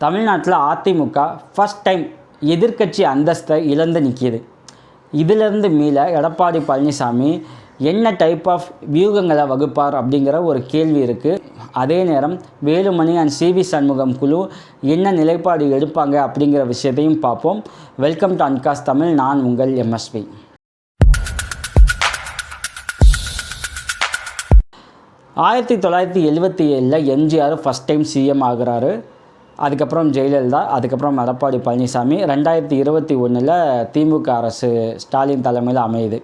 தமிழ்நாட்டில் AIADMK first time எதிர்க்கட்சி அந்தஸ்தை இழந்து நிற்கிது. இதிலிருந்து மீள எடப்பாடி பழனிசாமி என்ன டைப் ஆஃப் வியூகங்களை வகுப்பார் அப்படிங்கிற ஒரு கேள்வி இருக்குது. அதே நேரம் வேலுமணி அண்ட் சிவி சண்முகம் குழு என்ன நிலைப்பாடு எடுப்பாங்க அப்படிங்கிற விஷயத்தையும் பார்ப்போம். வெல்கம் டு அன்காஸ் தமிழ். நான் உங்கள் MSV. 1977 MGR first time CM ஆகிறாரு. அதுக்கப்புறம் ஜெயலலிதா, அதுக்கப்புறம் எடப்பாடி பழனிசாமி. 2021 திமுக அரசு ஸ்டாலின் தலைமையில் அமையுது.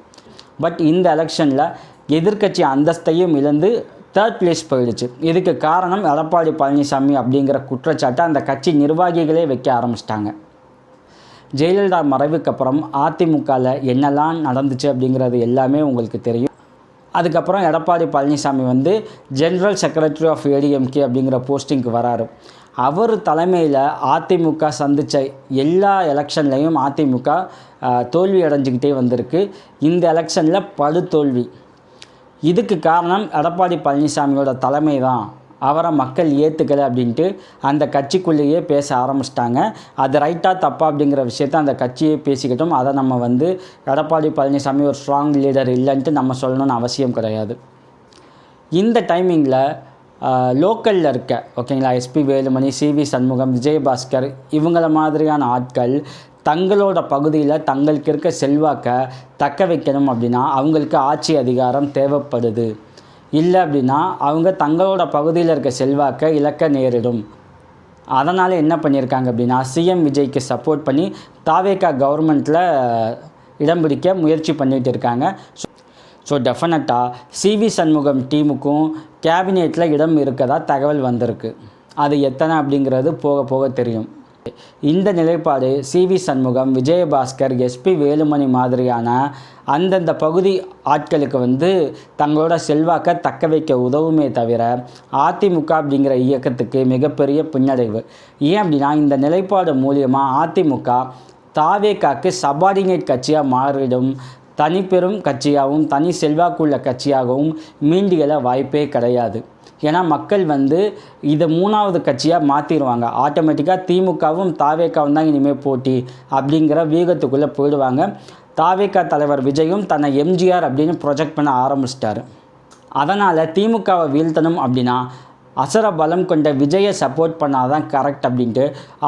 பட் இந்த எலெக்ஷனில் எதிர்க்கட்சி அந்தஸ்தையும் இழந்து தேர்ட் பிளேஸ் போயிடுச்சு. இதுக்கு காரணம் எடப்பாடி பழனிசாமி அப்படிங்கிற குற்றச்சாட்டை அந்த கட்சி நிர்வாகிகளே வைக்க ஆரம்பிச்சிட்டாங்க. ஜெயலலிதா மறைவுக்கு அப்புறம் அதிமுகவில் என்னெல்லாம் நடந்துச்சு அப்படிங்கிறது எல்லாமே உங்களுக்கு தெரியும். அதுக்கப்புறம் Edappadi Palaniswami general secretary of ADMK அப்படிங்கிற போஸ்டிங்க்கு வராரு. அவர் தலைமையில் அதிமுக சந்தித்த எல்லா எலெக்ஷன்லேயும் அதிமுக தோல்வி அடைஞ்சிக்கிட்டே வந்திருக்கு. இந்த எலெக்ஷனில் படுதோல்வி. இதுக்கு காரணம் எடப்பாடி பழனிசாமியோட தலைமை தான். அவரை மக்கள் ஏற்றுக்கலை அப்படின்ட்டு அந்த கட்சிக்குள்ளேயே பேச ஆரம்பிச்சிட்டாங்க. அது ரைட்டாக தப்பா அப்படிங்கிற விஷயத்த அந்த கட்சியே பேசிக்கிட்டோம். அதை நம்ம எடப்பாடி பழனிசாமி ஒரு ஸ்ட்ராங் லீடர் இல்லைன்ட்டு நம்ம சொல்லணும்னு அவசியம் கிடையாது. இந்த டைமிங்கில் லோக்கலில் இருக்க ஓகேங்களா, எஸ்பி வேலுமணி, சிவி சண்முகம், விஜயபாஸ்கர் இவங்கள மாதிரியான ஆட்கள் தங்களோட பகுதியில் தங்களுக்கு இருக்க செல்வாக்கை தக்க வைக்கணும் அப்படின்னா அவங்களுக்கு ஆட்சி அதிகாரம் தேவைப்படுது. இல்லை அப்படின்னா அவங்க தங்களோட பகுதியில் இருக்க செல்வாக்கை இழக்க நேரிடும். அதனால் என்ன பண்ணியிருக்காங்க அப்படின்னா சிஎம் விஜய்க்கு சப்போர்ட் பண்ணி தாவேகா கவர்மெண்ட்டில் இடம் பிடிக்க முயற்சி பண்ணிகிட்டு இருக்காங்க. ஸோ டெஃபினட்டாக சிவி சண்முகம் டீமுக்கும் கேபினெட்டில் இடம் இருக்கதா தகவல் வந்திருக்கு. அது எத்தனை அப்படிங்கிறது போக போக தெரியும். இந்த நிலைப்பாடு சிவி சண்முகம், விஜயபாஸ்கர், எஸ்பி வேலுமணி மாதிரியான அந்தந்த பகுதி ஆட்களுக்கு தங்களோட செல்வாக்கை தக்க வைக்க உதவுமே தவிர அதிமுக அப்படிங்கிற இயக்கத்துக்கு மிகப்பெரிய பின்னடைவு. ஏன் அப்படின்னா இந்த நிலைப்பாடு மூலியமாக அதிமுக தாவேகாக்கு சபார்டினேட் கட்சியாக மாறிடும். தனிப்பெரும் கட்சியாகவும் தனி செல்வாக்குள்ள கட்சியாகவும் மீண்டியல வாய்ப்பே கிடையாது. ஏன்னா மக்கள் இதை மூணாவது கட்சியாக மாற்றிடுவாங்க. ஆட்டோமேட்டிக்காக திமுகவும் தாவேகாவும் தான் இனிமேல் போட்டி அப்படிங்கிற வியூகத்துக்குள்ளே போயிடுவாங்க. தாவேகா தலைவர் விஜயும் தன்னை எம்ஜிஆர் அப்படின்னு ப்ரொஜெக்ட் பண்ண ஆரம்பிச்சிட்டாரு. அதனால் திமுகவை வீழ்த்தணும் அப்படின்னா அசர பலம் கொண்ட விஜயை சப்போர்ட் பண்ணாதான் கரெக்ட் அப்படின்ட்டு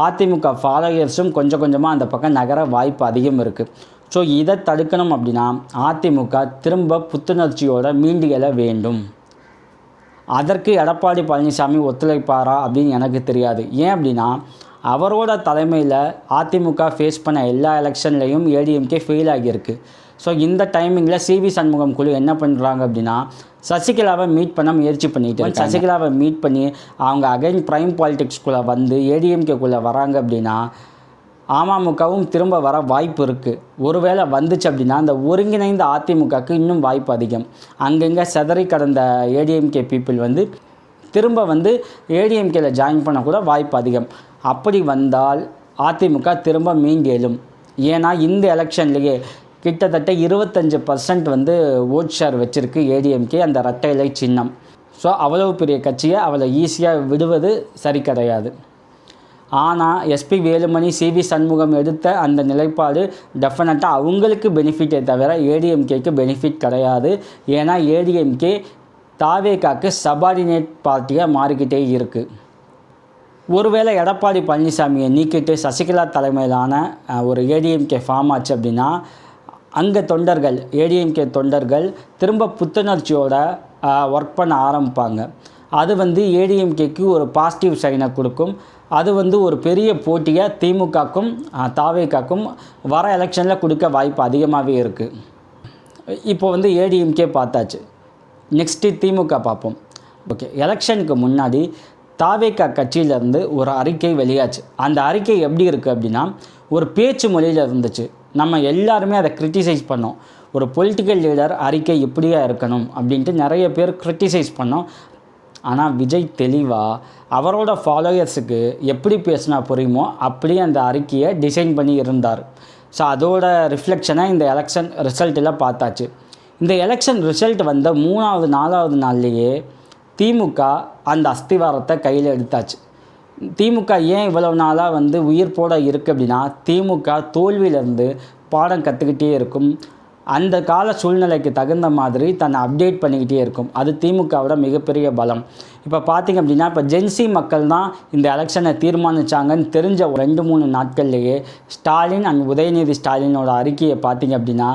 அதிமுக ஃபாலோயர்ஸும் கொஞ்சம் கொஞ்சமாக அந்த பக்கம் நகர வாய்ப்பு அதிகம் இருக்குது. ஸோ இதை தடுக்கணும் அப்படின்னா அதிமுக திரும்ப புத்துணர்ச்சியோட மீண்டியல வேண்டும். அதற்கு எடப்பாடி பழனிசாமி ஒத்துழைப்பாரா அப்படின்னு எனக்கு தெரியாது. ஏன் அப்படின்னா அவரோட தலைமையில் அதிமுக ஃபேஸ் பண்ண எல்லா எலெக்ஷன்லேயும் ஏடிஎம்கே ஃபெயில் ஆகியிருக்கு. ஸோ இந்த டைமிங்கில் சிவி சண்முகம் குழு என்ன பண்ணுறாங்க அப்படின்னா சசிகலாவை மீட் பண்ண முயற்சி பண்ணிட்டு சசிகலாவை மீட் பண்ணி அவங்க அகைன் ப்ரைம் பாலிடிக்ஸ்குள்ளே ஏடிஎம்கேக்குள்ளே வராங்க அப்படின்னா அமமுகவும் திரும்ப வர வாய்ப்பு இருக்குது. ஒருவேளை வந்துச்சு அப்படின்னா அந்த ஒருங்கிணைந்த அதிமுகவுக்கு இன்னும் வாய்ப்பு அதிகம். அங்கங்கே செதறி கடந்த ஏடிஎம்கே பீப்புள் திரும்ப ஏடிஎம்கேல ஜாயின் பண்ணக்கூட வாய்ப்பு அதிகம். அப்படி வந்தால் அதிமுக திரும்ப மீண்டெழும். ஏன்னா இந்த எலெக்ஷன்லேயே கிட்டத்தட்ட 25% ஓட் ஷேர் வச்சுருக்கு ஏடிஎம்கே, அந்த இரட்டை இலை சின்னம். ஸோ அவ்வளவு பெரிய கட்சியை அவளை ஈஸியாக விடுவது சரி கிடையாது. ஆனால் எஸ்பி வேலுமணி, சிவி சண்முகம் எடுத்த அந்த நிலைப்பாடு டெஃபினட்டாக அவங்களுக்கு பெனிஃபிட்டே தவிர ஏடிஎம்கேக்கு பெனிஃபிட் கிடையாது. ஏன்னா ஏடிஎம்கே தாவேகாக்கு சபார்டினேட் பார்ட்டியாக மாறிக்கிட்டே இருக்குது. ஒருவேளை எடப்பாடி பழனிசாமியை நீக்கிட்டு சசிகலா தலைமையிலான ஒரு ஏடிஎம்கே ஃபார்ம் ஆச்சு அப்படின்னா அங்கே தொண்டர்கள், ஏடிஎம்கே தொண்டர்கள் திரும்ப புத்துணர்ச்சியோட ஒர்க் பண்ண ஆரம்பிப்பாங்க. அது ஏடிஎம்கேக்கு ஒரு பாசிட்டிவ் சைனை கொடுக்கும். அது ஒரு பெரிய போட்டியை திமுகக்கும் தாவேகாக்கும் வர எலெக்ஷனில் கொடுக்க வாய்ப்பு அதிகமாகவே இருக்குது. இப்போ ஏடிஎம்கே பார்த்தாச்சு, நெக்ஸ்ட்டு திமுக பார்ப்போம். ஓகே, எலெக்ஷனுக்கு முன்னாடி தாவேகா கட்சியிலேருந்து ஒரு அறிக்கை வெளியாச்சு. அந்த அறிக்கை எப்படி இருக்குது அப்படின்னா ஒரு பேச்சு மொழியில் இருந்துச்சு. நம்ம எல்லாருமே அதை கிரிட்டிசைஸ் பண்ணோம். ஒரு பொலிட்டிக்கல் லீடர் அறிக்கை இப்படியா இருக்கணும் அப்படின்ட்டு நிறைய பேர் கிரிட்டிசைஸ் பண்ணோம். ஆனால் விஜய் தெளிவாக அவரோட ஃபாலோயர்ஸுக்கு எப்படி பேசினா புரியுமோ அப்படியே அந்த அறிக்கையை டிசைன் பண்ணி இருந்தார். ஸோ அதோட ரிஃப்ளெக்ஷனை இந்த எலெக்ஷன் ரிசல்ட்டில் பார்த்தாச்சு. இந்த எலெக்ஷன் ரிசல்ட் 3வது 4வது நாள்லேயே திமுக அந்த அஸ்திவாரத்தை கையில் எடுத்தாச்சு. திமுக ஏன் இவ்வளவு நாளாக வந்து உயிர் போட இருக்குது அப்படின்னா, திமுக தோல்வியிலேருந்து பாடம் கற்றுக்கிட்டே இருக்கும். அந்த கால சூழ்நிலைக்கு தகுந்த மாதிரி தன்னை அப்டேட் பண்ணிக்கிட்டே இருக்கும். அது திமுகவோட மிகப்பெரிய பலம். இப்போ பார்த்திங்க அப்படின்னா, இப்போ ஜென்சி மக்கள் தான் இந்த எலெக்ஷனை தீர்மானித்தாங்கன்னு தெரிஞ்ச 2-3 நாட்கள்லேயே ஸ்டாலின் அண்ட் உதயநிதி ஸ்டாலினோட அறிக்கையை பார்த்திங்க அப்படின்னா,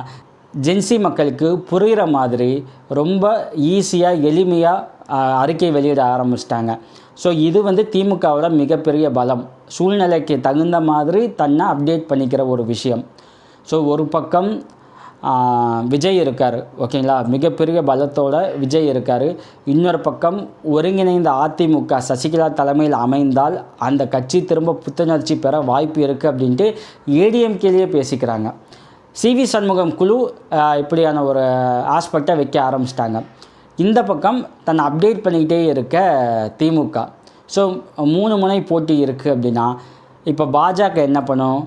ஜென்சி மக்களுக்கு புரிகிற மாதிரி ரொம்ப ஈஸியாக எளிமையாக அறிக்கை வெளியிட ஆரம்பிச்சிட்டாங்க. ஸோ இது வந்து திமுகவோட மிகப்பெரிய பலம். சூழ்நிலைக்கு தகுந்த மாதிரி தன்னை அப்டேட் பண்ணிக்கிற ஒரு விஷயம். ஸோ ஒரு பக்கம் விஜய் இருக்கார், ஓகேங்களா, மிகப்பெரிய பலத்தோட விஜய் இருக்கார். இன்னொரு பக்கம் ஒருங்கிணைந்த அதிமுக சசிகலா தலைமையில் அமைந்தால் அந்த கட்சி திரும்ப புத்துணர்ச்சி பெற வாய்ப்பு இருக்குது அப்படின்ட்டு ஏடிஎம்கேலேயே பேசிக்கிறாங்க. சிவி சண்முகம் குழு இப்படியான ஒரு ஆஸ்பெக்டை வைக்க ஆரம்பிச்சிட்டாங்க. இந்த பக்கம் தன்னை அப்டேட் பண்ணிக்கிட்டே இருக்க திமுக. ஸோ 3 முனை போட்டி இருக்குது அப்படின்னா, இப்போ பாஜக என்ன பண்ணும்?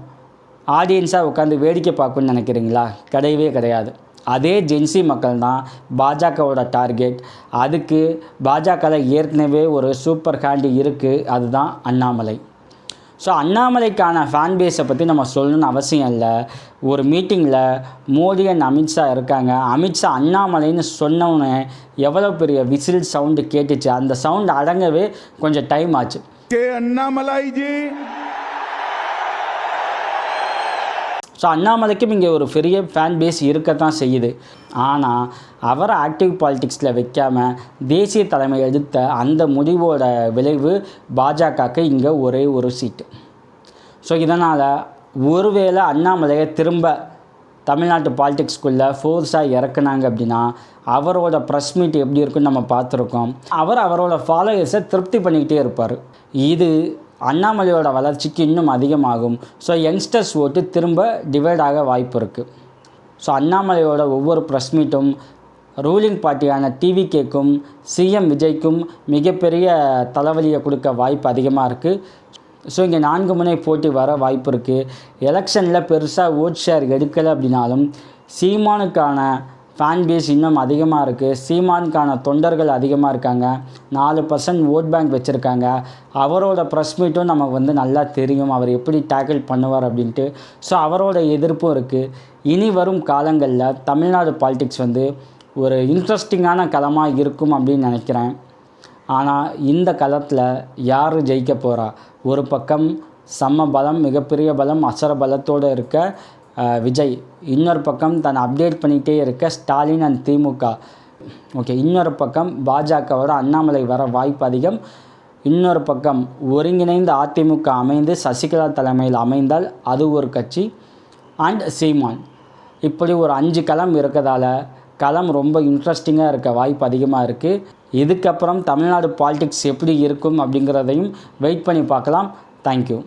ஆடியன்ஸாக உட்காந்து வேடிக்கை பார்க்கணுன்னு நினைக்கிறீங்களா? கிடையவே கிடையாது. அதே ஜென்சி மக்கள் தான் பாஜகவோட டார்கெட். அதுக்கு பாஜகவில் ஏற்கனவே ஒரு சூப்பர் ஹேண்டு இருக்குது, அதுதான் அண்ணாமலை. ஸோ அண்ணாமலைக்கான ஃபேன் பேஸை பற்றி நம்ம சொல்லணும்னு அவசியம் இல்லை. ஒரு மீட்டிங்கில் மோடி அண்ட் அமித்ஷா இருக்காங்க. அமித்ஷா அண்ணாமலைன்னு சொன்னோன்னே எவ்வளோ பெரிய விசில் சவுண்டு கேட்டுச்சு. அந்த சவுண்டு அடங்கவே கொஞ்சம் டைம் ஆச்சு. அண்ணாமலைஜி. ஸோ அண்ணாமலைக்கும் இங்கே ஒரு பெரிய ஃபேன் பேஸ் இருக்கத்தான் செய்யுது. ஆனால் அவரை ஆக்டிவ் பாலிடிக்ஸில் வைக்காமல் தேசிய தலைமை எடுத்த அந்த முடிவோட விளைவு பாஜகவுக்கு இங்கே ஒரே ஒரு சீட்டு. ஸோ இதனால் ஒருவேளை அண்ணாமலையை திரும்ப தமிழ்நாட்டு பாலிடிக்ஸ்குள்ளே ஃபோர்ஸாக இறக்குனாங்க அப்படின்னா அவரோட ப்ரெஸ் மீட் எப்படி இருக்குன்னு நம்ம பார்த்துருக்கோம். அவரோட ஃபாலோவர்ஸை திருப்தி பண்ணிக்கிட்டே இருப்பார். இது அண்ணாமலையோட வளர்ச்சிக்கு இன்னும் அதிகமாகும். ஸோ யங்ஸ்டர்ஸ் ஓட்டு திரும்ப டிவைட் ஆக வாய்ப்பு இருக்குது. ஸோ அண்ணாமலையோட ஒவ்வொரு ப்ரெஸ் மீட்டும் ரூலிங் பார்ட்டியான டிவிகேக்கும் சிஎம் விஜய்க்கும் மிகப்பெரிய தலைவலியை கொடுக்க வாய்ப்பு அதிகமாக இருக்குது. ஸோ இங்கே 4 முனை போட்டி வர வாய்ப்பு இருக்குது. எலெக்ஷனில் பெருசாக ஓட் ஷேர் எடுக்கலை அப்படின்னாலும் சீமானுக்கான ஃபேன் பேஸ் இன்னும் அதிகமாக இருக்குது. சீமானுக்கான தொண்டர்கள் அதிகமாக இருக்காங்க. 4% ஓட் பேங்க் வச்சுருக்காங்க. அவரோட ப்ரெஸ் மீட்டும் நமக்கு வந்து நல்லா தெரியும், அவர் எப்படி டேக்கிள் பண்ணுவார் அப்படின்ட்டு. ஸோ அவரோட எதிர்ப்பும் இருக்குது. இனி வரும் காலங்களில் தமிழ்நாடு பாலிடிக்ஸ் வந்து ஒரு இன்ட்ரெஸ்டிங்கான களமாக இருக்கும் அப்படின்னு நினைக்கிறேன். ஆனால் இந்த களத்தில் யார் ஜெயிக்க போகிறா? ஒரு பக்கம் சம பலம், மிகப்பெரிய பலம், அசர பலத்தோடு இருக்க விஜய். இன்னொரு பக்கம் தன்னை அப்டேட் பண்ணிகிட்டே இருக்க ஸ்டாலின் அண்ட் திமுக. ஓகே, இன்னொரு பக்கம் பாஜகவோட அண்ணாமலை வர வாய்ப்பு அதிகம். இன்னொரு பக்கம் ஒருங்கிணைந்த அதிமுக அமைந்து சசிகலா தலைமையில் அமைந்தால் அது ஒரு கட்சி. அண்ட் சீமான். இப்படி ஒரு 5 களம் இருக்கிறதால களம் ரொம்ப இன்ட்ரெஸ்டிங்காக இருக்க வாய்ப்பு அதிகமாக இருக்குது. இதுக்கப்புறம் தமிழ்நாடு பாலிடிக்ஸ் எப்படி இருக்கும் அப்படிங்கிறதையும் வெயிட் பண்ணி பார்க்கலாம். தேங்க்யூ.